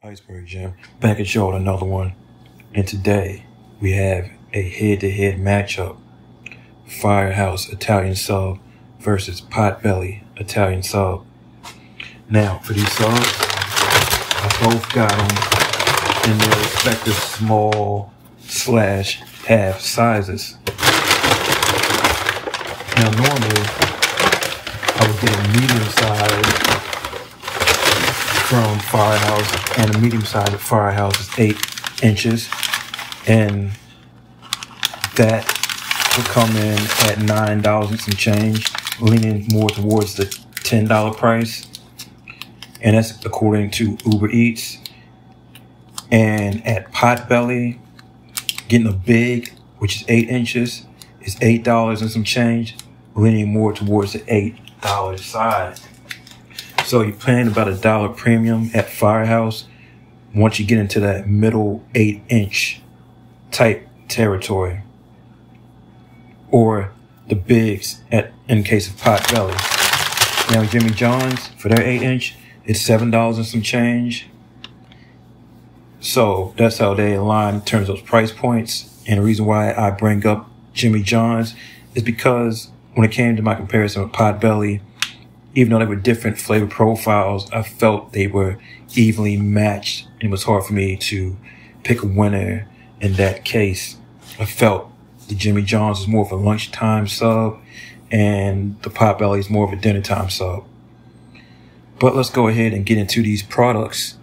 Iceberg Jim, back at y'all with another one. And today we have a head-to-head matchup. Firehouse Italian Sub versus Potbelly Italian Sub. Now, for these subs, I both got them in their respective small/half sizes. Now, normally, I would get a medium size from Firehouse, and a medium size at Firehouse is 8 inches, and that would come in at $9 and some change, leaning more towards the $10 price, and that's according to Uber Eats. And at Potbelly, getting a big, which is 8 inches, is $8 and some change, leaning more towards the $8 side. So you're paying about $1 premium at Firehouse once you get into that middle 8-inch type territory. Or the bigs in case of Potbelly. Now Jimmy John's, for their 8-inch, it's $7 and some change. So that's how they align in terms of those price points. And the reason why I bring up Jimmy John's is because when it came to my comparison with Potbelly, even though they were different flavor profiles, I felt they were evenly matched, and it was hard for me to pick a winner in that case. I felt the Jimmy John's is more of a lunchtime sub, and the Potbelly is more of a dinner time sub. But let's go ahead and get into these products.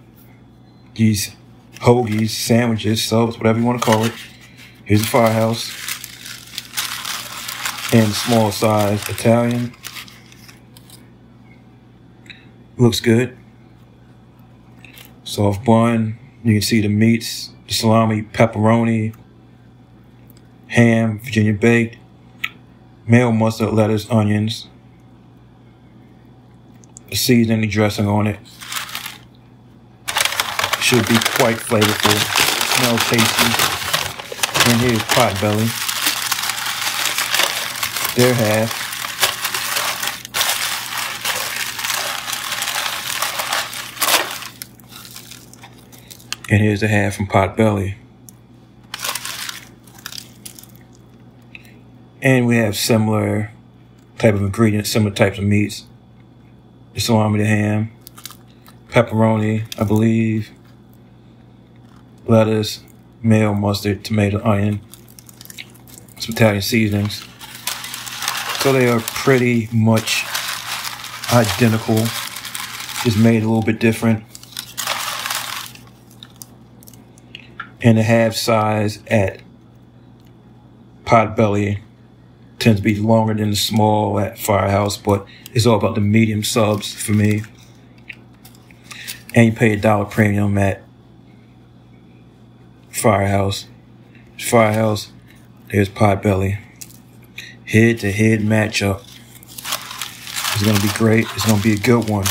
These hoagies, sandwiches, subs, whatever you want to call it. Here's the Firehouse. And the small size Italian. Looks good. Soft bun. You can see the meats, the salami, pepperoni, ham, Virginia baked, mayo mustard, lettuce, onions, the seasoning, the dressing on it. Should be quite flavorful. Smells tasty. And here's Potbelly. Their half. And here's the half from Potbelly. And we have similar type of ingredients, similar types of meats. The salami, the ham, pepperoni, I believe, lettuce, mayo, mustard, tomato, onion, some Italian seasonings. So they are pretty much identical, just made a little bit different. And the half size at Potbelly tends to be longer than the small at Firehouse, but it's all about the medium subs for me. And you pay $1 premium at Firehouse. Firehouse, there's Potbelly. Head-to-head matchup. It's going to be great. It's going to be a good one.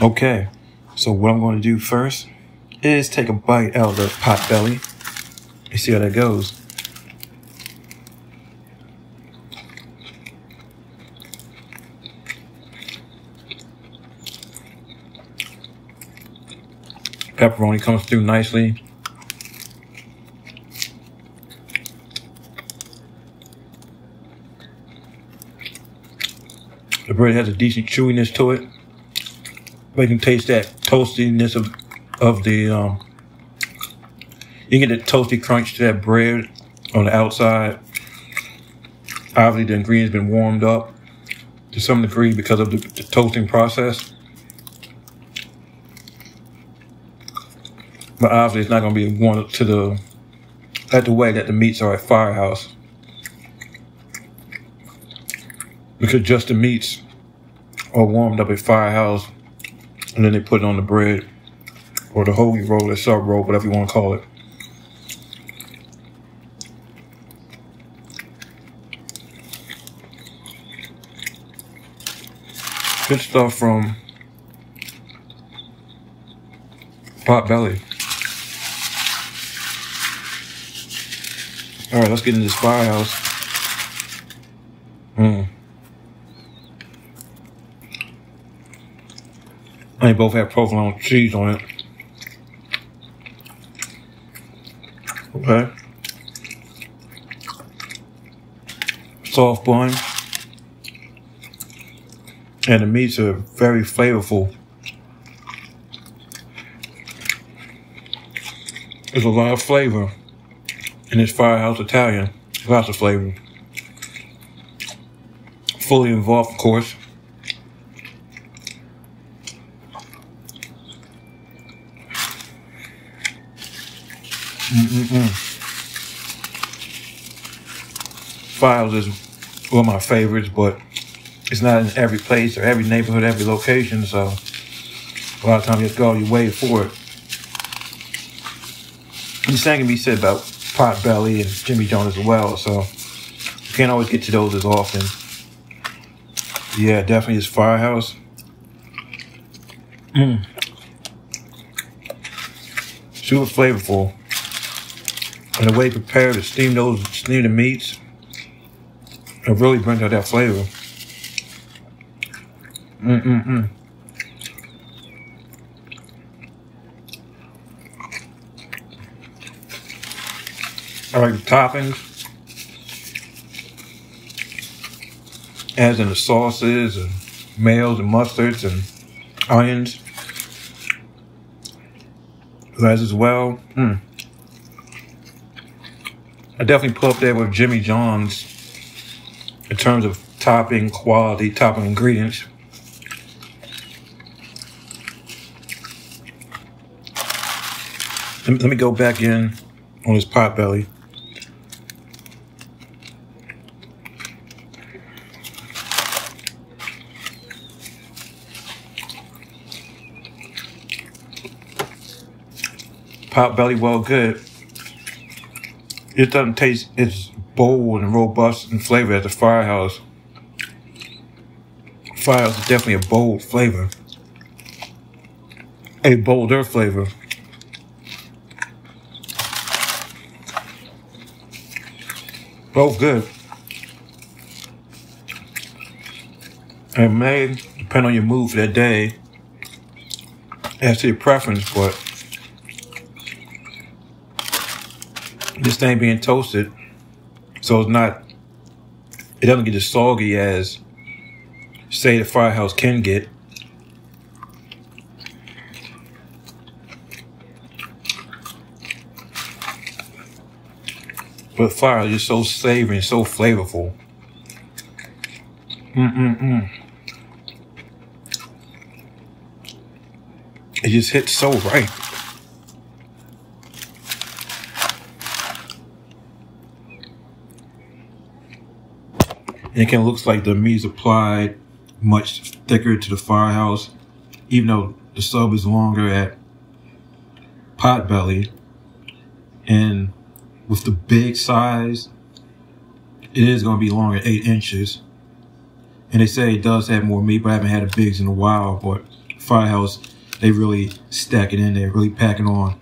Okay, so what I'm going to do first is take a bite out of the Potbelly and see how that goes. Pepperoni comes through nicely. The bread has a decent chewiness to it. But you can taste that toastiness of the, you get the toasty crunch to that bread on the outside. Obviously the ingredients been warmed up to some degree because of the toasting process. But obviously it's not going to be warmed up to the way that the meats are at Firehouse. Because just the meats are warmed up at Firehouse, and then they put it on the bread, or the hoagie roll, or sub roll, whatever you want to call it. Good stuff from Potbelly. All right, let's get into this Firehouse. They both have provolone cheese on it. Okay. Soft bun. And the meats are very flavorful. There's a lot of flavor in this Firehouse Italian. Lots of flavor. Fully involved, of course. Firehouse is one of my favorites, but it's not in every place or every neighborhood, every location, so a lot of times you have to go out your way for it. The same can be said about Potbelly and Jimmy John's as well, so you can't always get to those as often. Yeah, definitely is Firehouse. Super flavorful. And the way they prepare to steam the meats, it really brings out that flavor. I like the toppings, as in the sauces and mayos and mustards and onions. As well. I definitely put up there with Jimmy John's in terms of topping quality, topping ingredients. Let me go back in on this Potbelly. Potbelly, well, good. It doesn't taste as bold and robust in flavor as the Firehouse. Firehouse is definitely a bold flavor. A bolder flavor. Both good. And may depend on your mood for that day, as to your preference, but this thing being toasted, so it doesn't get as soggy as, say, the Firehouse can get. But Firehouse is so savory and so flavorful. It just hits so right. And it kind of looks like the meat is applied much thicker to the Firehouse, even though the sub is longer at Potbelly. And with the big size, it is going to be longer, 8 inches. And they say it does have more meat, but I haven't had the bigs in a while. But Firehouse, they really stack it in there, really pack it on.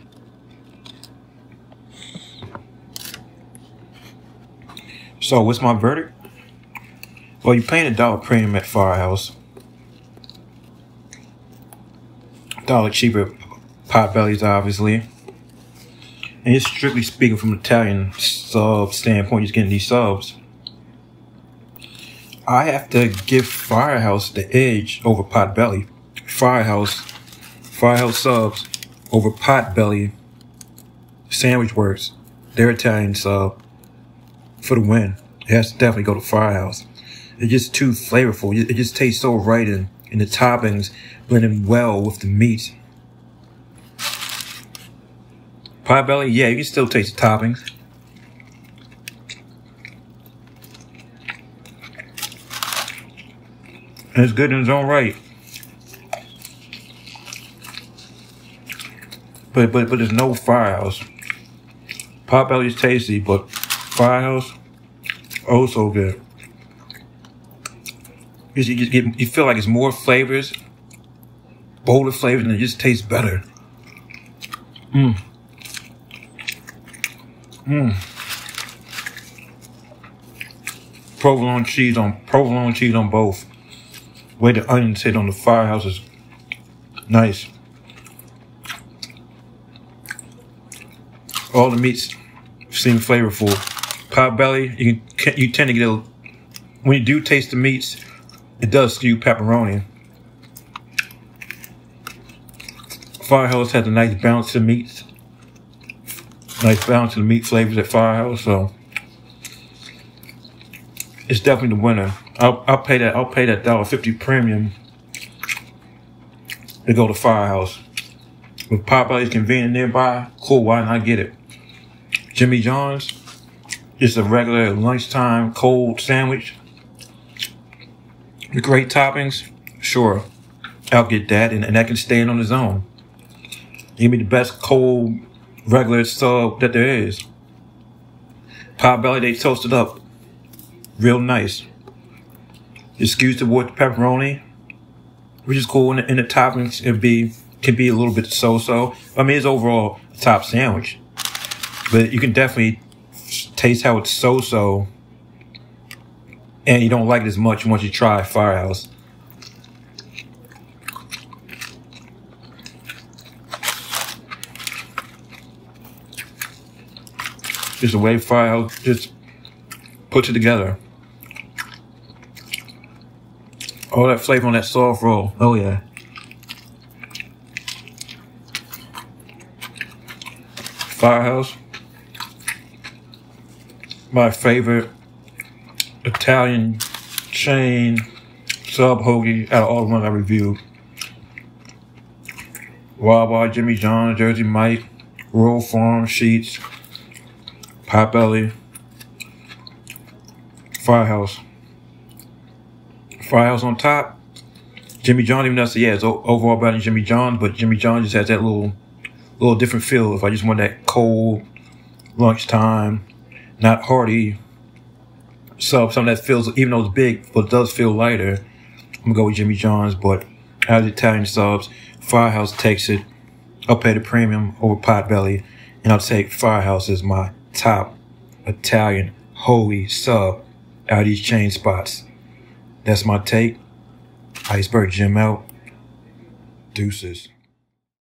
So what's my verdict? Well, you're paying $1 premium at Firehouse. $1 cheaper at Potbelly's, obviously. And just strictly speaking from an Italian sub standpoint, just getting these subs, I have to give Firehouse the edge over Potbelly. Firehouse subs over Potbelly Sandwich Works, their Italian sub, for the win. It has to definitely go to Firehouse. It's just too flavorful. It just tastes so right, and the toppings blending well with the meat. Potbelly, yeah, you can still taste the toppings. And it's good in its own right. But there's no Firehouse. Potbelly is tasty, but Firehouse, oh so good. You feel like it's more flavors, bolder flavors, and it just tastes better. provolone cheese on both. Way the onions hit on the Firehouse is nice. All the meats seem flavorful. Potbelly, you tend to get when you do taste the meats, it does skew pepperoni. Firehouse has a nice balance to meats. Nice balance to the meat flavors at Firehouse, so it's definitely the winner. I'll pay that $1.50 premium to go to Firehouse. If Potbelly's convenient nearby, cool, why not get it? Jimmy John's, just a regular lunchtime cold sandwich with great toppings, sure, I'll get that, and that can stand on its own. Give me the best cold regular sub that there is. Potbelly, they toast it up real nice. It skews toward the pepperoni, which is cool. In the toppings, can be a little bit so-so. I mean, it's overall a top sandwich, but you can definitely taste how it's so-so, and you don't like it as much once you try Firehouse. Just the way Firehouse just puts it together. All that flavor on that soft roll. Oh yeah. Firehouse, my favorite Italian chain sub hoagie out of all the ones I reviewed. Wawa, Jimmy John's, Jersey Mike, Royal Farm, Sheetz, Potbelly, Firehouse. Firehouse on top. Jimmy John's, even though it's overall better than Jimmy John's, but Jimmy John's just has that little different feel. If I just want that cold lunchtime, not hearty sub, something that feels, even though it's big, but it does feel lighter, I'm gonna go with Jimmy John's. But out of the Italian subs, Firehouse takes it. I'll pay the premium over Potbelly, and I'll take Firehouse as my top Italian hoagie sub out of these chain spots. That's my take. Iceberg Jim out. Deuces.